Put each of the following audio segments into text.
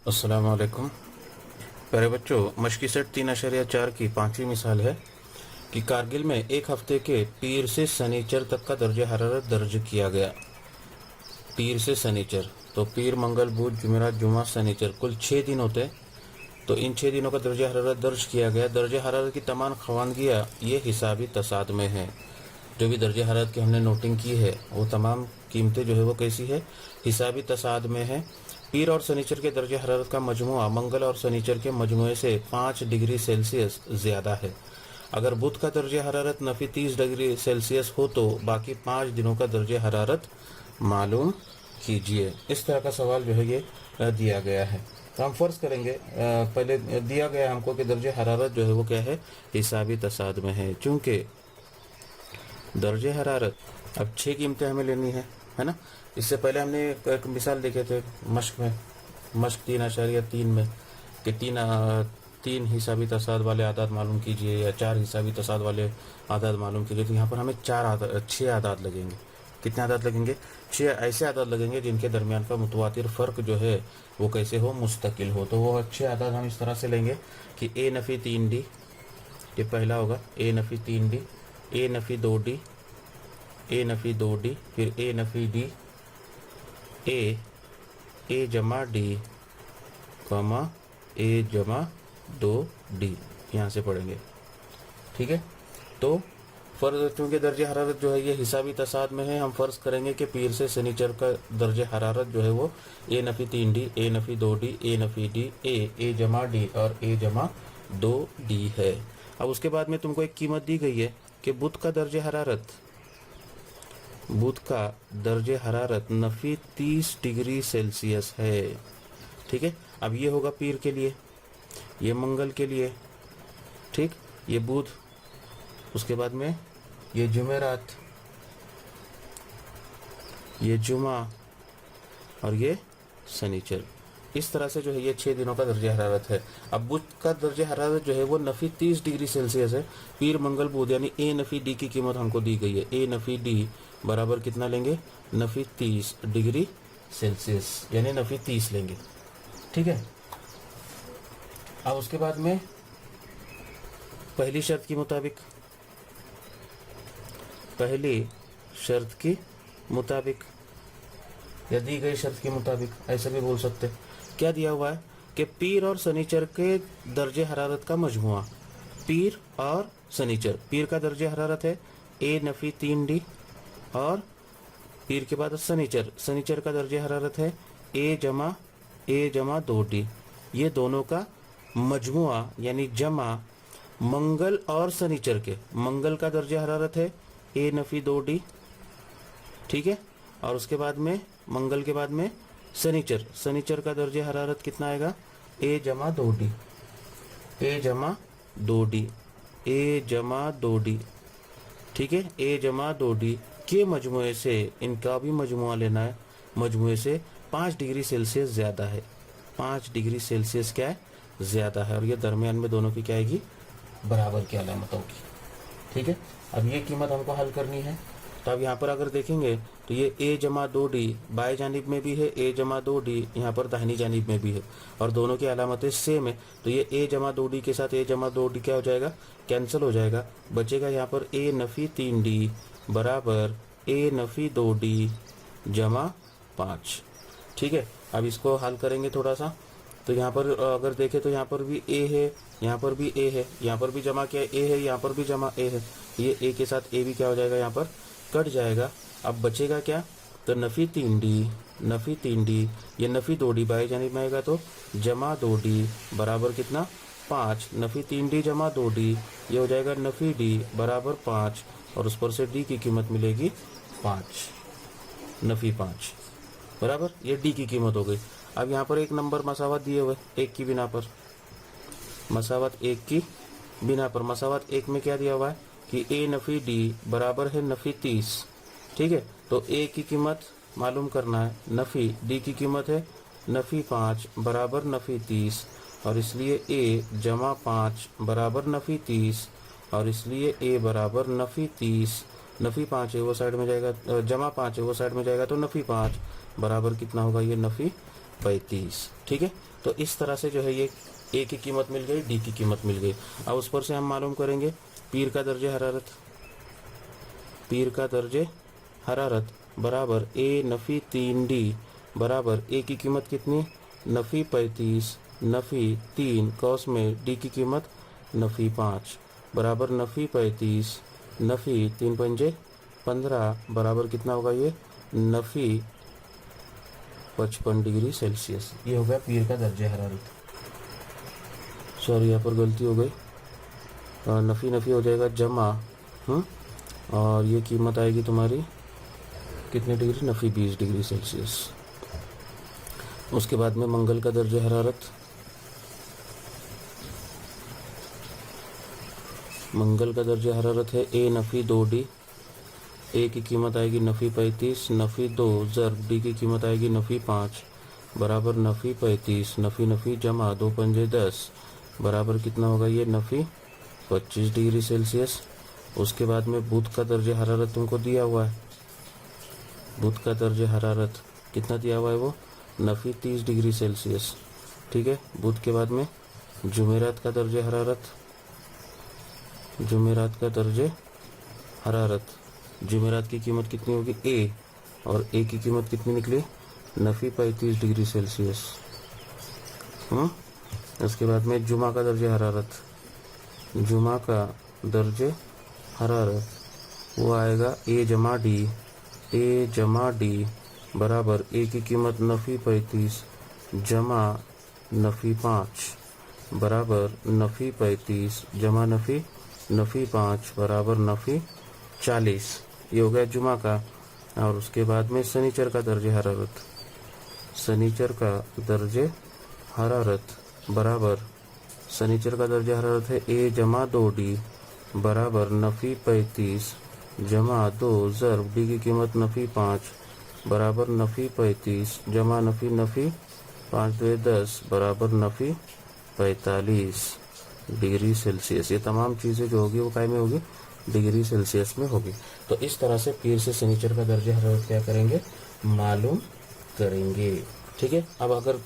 अस्सलाम वालेकुम। प्यारे बच्चों, मशकी सेट 3.4 की पांचवी मिसाल है कि कारगिल में एक हफ्ते के पीर से शनिचर तक का दर्ज हरारत दर्ज किया गया। पीर से शनिचर, तो पीर, मंगल, बुध, जुमेरात, जुमा, शनिचर, कुल 6 दिन होते हैं। तो इन 6 दिनों का दर्ज हरारत दर्ज किया गया। दर्ज हरारत की तमाम खवानगियाँ ये हिसाबी तसाद में है। जो भी दर्ज हरारत की हमने नोटिंग की है वो तमाम कीमतें जो है वो कैसी है, हिसाबी तसाद में है। पीर और शनिचर के दर्ज हरारत का मजमुआ मंगल और शनिचर के मजमुए से 5 डिग्री सेल्सियस ज़्यादा है। अगर बुध का दर्ज हरारत नफी 30 डिग्री सेल्सियस हो तो बाकी 5 दिनों का दर्ज हरारत मालूम कीजिए। इस तरह का सवाल जो है ये दिया गया है। तो हम फर्ज करेंगे, पहले दिया गया हमको कि दर्ज हरारत जो है वो क्या है, हिसाबी तसाद में है। चूँकि दर्ज हरारत अब 6 कीमतें हमें लेनी है ना। इससे पहले हमने एक मिसाल देखे थे मश्क में, मश्क 3.3 में कि तीन हिसाबी तसाद वाले आदाद मालूम कीजिए या 4 हिसाबी तसाद वाले आदाद मालूम कीजिए। तो यहाँ पर हमें 6 आदाद लगेंगे। कितने आदाद लगेंगे? 6 ऐसे आदाद लगेंगे जिनके दरमियान का मुतवातिर फ़र्क जो है वो कैसे हो, मुस्तकिल हो। तो वो 6 आदाद हम इस तरह से लेंगे कि ए नफ़ी 3D, ये पहला होगा ए नफ़ी 3D, ए नफ़ी 2D, ए नफ़ी 2D, फिर ए नफ़ी D, ए जमा डी, कॉमा ए जमा 2D, यहाँ से पढ़ेंगे। ठीक है। तो फ़र्ज, चूँकि दर्ज हरारत जो है ये हिसाबी तसाद में है, हम फ़र्ज़ करेंगे कि पीर से शनिचर का दर्ज हरारत जो है वो ए नफ़ी 3D, ए नफ़ी 2D, ए नफ़ी D, ए जमा D और ए जमा 2D है। अब उसके बाद में तुमको एक कीमत दी गई है कि बुध का दर्ज हरारत नफ़ी 30 डिग्री सेल्सियस है। ठीक है। अब ये होगा पीर के लिए, ये मंगल के लिए, ठीक, ये बुध, उसके बाद में ये जुमेरात, ये जुमा और ये शनिचर। इस तरह से जो है ये 6 दिनों का दर्ज हरारत है। अब बुध का दर्ज हरारत जो है वो नफ़ी 30 डिग्री सेल्सियस है। पीर, मंगल, बुध यानी ए नफ़ी डी की कीमत हमको दी गई है। ए नफ़ी डी बराबर कितना लेंगे? नफ़ी 30 डिग्री सेल्सियस, यानी नफ़ी 30 लेंगे। ठीक है। अब उसके बाद में पहली शर्त की मुताबिक या दी गई शर्त के मुताबिक, ऐसा भी बोल सकते हैं। क्या दिया हुआ है कि पीर और शनिचर के दर्ज हरारत का मजमुआ, पीर और शनिचर, पीर का दर्ज हरारत है ए नफ़ी 3D और पीर के बाद शनिचर का दर्ज हरारत है ए जमा 2D। ये दोनों का मजमुआ यानी जमा मंगल और शनिचर के, मंगल का दर्ज हरारत है ए नफ़ी 2D, ठीक है। और उसके बाद में मंगल के बाद में शनिचर का दर्ज हरारत कितना आएगा? ए जमा 2D, ए जमा 2D, ए जमा 2D, ठीक है। ए जमा 2D के मजमुए से, इनका भी मजमुआ लेना है, मजमुए से 5 डिग्री सेल्सियस ज़्यादा है। 5 डिग्री सेल्सियस क्या है? ज़्यादा है। और ये दरमियान में दोनों की क्या आएगी? बराबर की अलामत होगी। ठीक है। अब ये कीमत हमको हल करनी है। तो अब यहाँ पर अगर देखेंगे तो ये ए जमा 2D बाएं जानिब में भी है, ए जमा 2D यहाँ पर दाहिनी जानिब में भी है और दोनों की अलामतें सेम है। तो ये ए जमा 2D के साथ ए जमा 2D क्या हो जाएगा? कैंसिल हो जाएगा। बचेगा यहाँ पर ए नफ़ी 3D बराबर ए नफ़ी 2D जमा 5। ठीक है। अब इसको हल करेंगे थोड़ा सा। तो यहाँ पर अगर देखें तो यहाँ पर भी ए है, यहाँ पर भी ए है, यहाँ पर भी जमा क्या ए है, यहाँ पर भी जमा ए है। ये ए के साथ ए भी क्या हो जाएगा? यहाँ पर कट जाएगा। अब बचेगा क्या? तो नफ़ी 3D, ये नफ़ी 2D बाई जानिब में आएगा तो जमा 2D बराबर कितना? 5। नफ़ी 3D जमा 2D ये हो जाएगा नफ़ी D बराबर 5 और उस पर से D की कीमत मिलेगी 5, नफ़ी 5 बराबर, ये D की कीमत हो गई। अब यहाँ पर एक नंबर मसावत दिए हुए एक की बिना पर, मसावत एक में क्या दिया हुआ है कि ए नफ़ी D बराबर है नफ़ी 30। ठीक है। तो ए की कीमत मालूम करना है, नफ़ी D की कीमत है नफ़ी 5 बराबर नफ़ी 30 और इसलिए ए जमा 5 बराबर नफ़ी 30 और इसलिए ए बराबर नफ़ी 30। नफ़ी 5 है वो साइड में जाएगा, जमा 5 है वो साइड में जाएगा तो नफ़ी 5 बराबर कितना होगा? ये नफ़ी 35। ठीक है, तो इस तरह से जो है ये ए की कीमत मिल गई, डी की कीमत मिल गई। अब उस पर से हम मालूम करेंगे पीर का दर्जे हरारत। पीर का दर्जे हरारत बराबर ए नफ़ी 3D बराबर ए की कीमत कितनी, नफ़ी 35 नफ़ी 3 कॉस में डी की कीमत नफ़ी 5 बराबर नफ़ी 35 नफ़ी 3 पंजे 15 बराबर कितना होगा ये, नफ़ी 55 डिग्री सेल्सियस। ये हो गया पीर का दर्जे हरारत। सॉरी, यहाँ पर गलती हो गई, नफ़ी नफ़ी हो जाएगा जमा, और ये कीमत आएगी तुम्हारी कितने डिग्री, नफ़ी 20 डिग्री सेल्सियस। उसके बाद में मंगल का दर्जे हरारत। मंगल का दर्जे हरारत है ए नफ़ी 2D। ए की कीमत आएगी नफ़ी 35 नफ़ी 2 ज़र्ब डी की कीमत आएगी नफ़ी 5 बराबर नफ़ी 35 नफ़ी नफ़ी जमा 2 पंजे 10 बराबर कितना होगा ये, नफ़ी 25 डिग्री सेल्सियस। उसके बाद में बुध का दर्जे हरारत तुमको दिया हुआ है। बुध का दर्जे हरारत कितना दिया हुआ है वो, नफ़ी 30 डिग्री सेल्सियस। ठीक है, बुध के बाद में जुमेरात का दर्जे हरारत। जुमेरात का दर्जे हरारत, जुमेरात की कीमत कितनी होगी ए, और ए की कीमत कितनी निकली, नफ़ी 35 डिग्री सेल्सियस। उसके बाद में जुमा का दर्जे हरारत। जुमा का दर्जे हरारत वो आएगा ए जमा डी। ए जमा डी बराबर ए की कीमत नफ़ी 35 जमा नफ़ी 5 बराबर नफ़ी 35 जमा नफ़ी 5 बराबर नफ़ी 40। ये हो गया जुमा का। और उसके बाद में शनिचर का दर्जे हरारत। शनिचर का दर्जे हरारत बराबर, शनिचर का दर्जे हरारत है ए जमा 2D बराबर नफ़ी 35 जमा 2 ज़र्ब डी की कीमत नफ़ी 5 बराबर नफ़ी 35 जमा नफ़ी 5 2 10 बराबर नफ़ी 45 डिग्री सेल्सियस। ये तमाम चीज़ें जो होगी वो काय में होगी, डिग्री सेल्सियस में होगी। तो इस तरह से पीर से शनिचर का दर्जे हरारत क्या करेंगे, मालूम करेंगे। ठीक है, अब अगर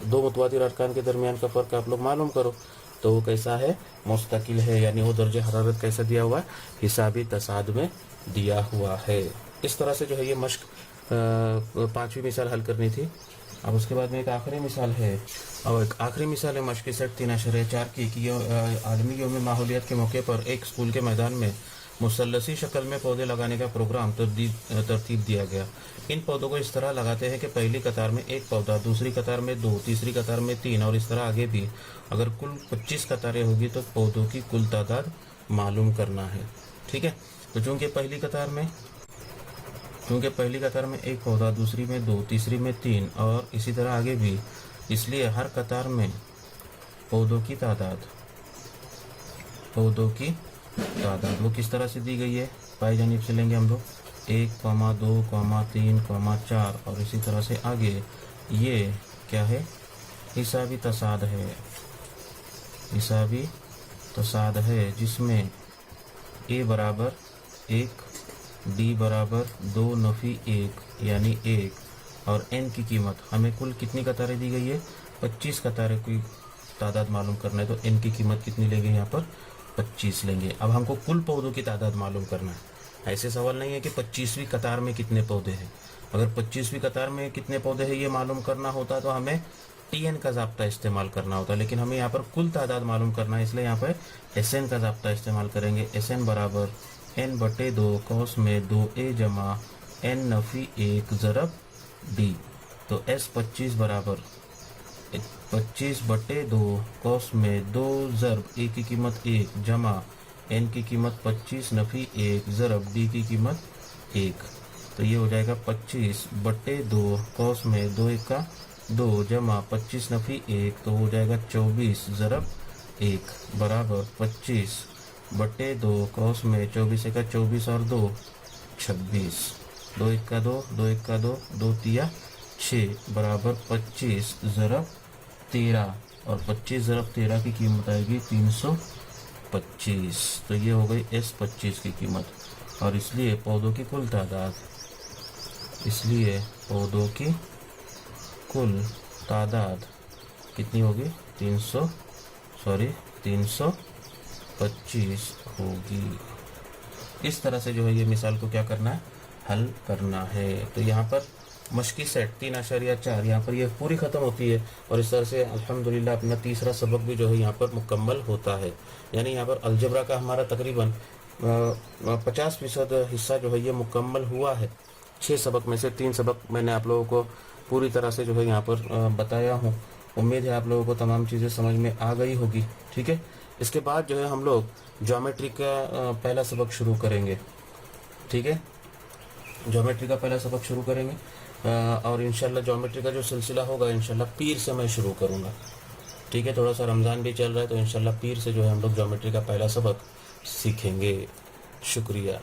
दो मुतवातिर अरकान के दरमियान का फ़र्क आप लोग मालूम करो तो वो कैसा है, मुस्तकिल है, यानी वो दर्जे हरारत कैसा दिया हुआ है, हिसाबी तसाद में दिया हुआ है। इस तरह से जो है ये मश्क 5वीं मिसाल हल करनी थी। अब उसके बाद में एक आखिरी मिसाल है, और एक आखिरी मिसाल है मश्क 3/4 की कि आलमी यौम माहौलियत के मौके पर एक स्कूल के मैदान में मुसल्लसी शक्ल में पौधे लगाने का प्रोग्राम तरतीब दिया गया। इन पौधों को इस तरह लगाते हैं कि पहली कतार में एक पौधा, दूसरी कतार में 2, तीसरी कतार में 3 और इस तरह आगे भी। अगर कुल 25 कतारें होगी तो पौधों की कुल तादाद मालूम करना है। ठीक है, तो चूँकि पहली कतार में एक पौधा, दूसरी में 2, तीसरी में 3 और इसी तरह आगे भी, इसलिए हर कतार में पौधों की तादाद वो किस तरह से दी गई है, बाई जानिब से लेंगे हम लोग 1, 2, 3, 4 और इसी तरह से आगे। ये क्या है, हिसाबी तसाद है जिसमें ए बराबर 1, डी बराबर 2 नफ़ी 1 यानी 1 और एन की कीमत, हमें कुल कितनी कतारें दी गई है, 25 कतारें की तादाद मालूम करना है। तो एन की कीमत कितनी लेंगे, यहाँ पर 25 लेंगे। अब हमको कुल पौधों की तादाद मालूम करना है। ऐसे सवाल नहीं है कि 25वीं कतार में कितने पौधे हैं। अगर 25वीं कतार में कितने पौधे हैं ये मालूम करना होता तो हमें TN का ज़ाब्ता इस्तेमाल करना होता, लेकिन हमें यहाँ पर कुल तादाद मालूम करना है, इसलिए यहाँ पर SN का ज़ाब्ता इस्तेमाल करेंगे। SN बराबर N/2 कॉस में 2A जमा N नफ़ी 1 ज़रब D। तो S 25 बराबर 25/2 कॉस में 2 ज़रब A की कीमत 1 जमा N की कीमत 25 नफ़ी 1 ज़रब D की कीमत 1। तो ये हो जाएगा 25/2 कॉस में 2 1 का 2 जमा 25 नफ़ी 1, तो हो जाएगा 24 ज़रब 1 बराबर 25/2 कॉस में 24 का 24 और 2 26, 2 1 का 2, 2 1 का 2, 2 तिया 6 बराबर 25 ज़रब 13 और 25 ज़रब 13 की कीमत आएगी 325। तो ये हो गई S 25 की कीमत। और इसलिए पौधों की कुल तादाद कितनी होगी 325 होगी। इस तरह से जो है ये मिसाल को क्या करना है, हल करना है। तो यहाँ पर मश्की सेट 3.4 यहाँ पर ये पूरी ख़त्म होती है और इस तरह से अल्हम्दुलिल्लाह अपना तीसरा सबक भी जो है यहाँ पर मुकम्मल होता है। यानी यहाँ पर अलजबरा का हमारा तकरीबन 50% हिस्सा जो है ये मुकम्मल हुआ है। 6 सबक में से 3 सबक मैंने आप लोगों को पूरी तरह से जो है यहाँ पर बताया हूँ। उम्मीद है आप लोगों को तमाम चीज़ें समझ में आ गई होगी। ठीक है, इसके बाद जो है हम लोग ज्योमेट्री का पहला सबक शुरू करेंगे। ठीक है, ज्योमेट्री का पहला सबक शुरू करेंगे और इंशाल्लाह ज्योमेट्री का जो सिलसिला होगा इंशाल्लाह पीर से मैं शुरू करूँगा। ठीक है, थोड़ा सा रमज़ान भी चल रहा है तो इंशाल्लाह पीर से जो है हम लोग ज्योमेट्री का पहला सबक सीखेंगे। शुक्रिया।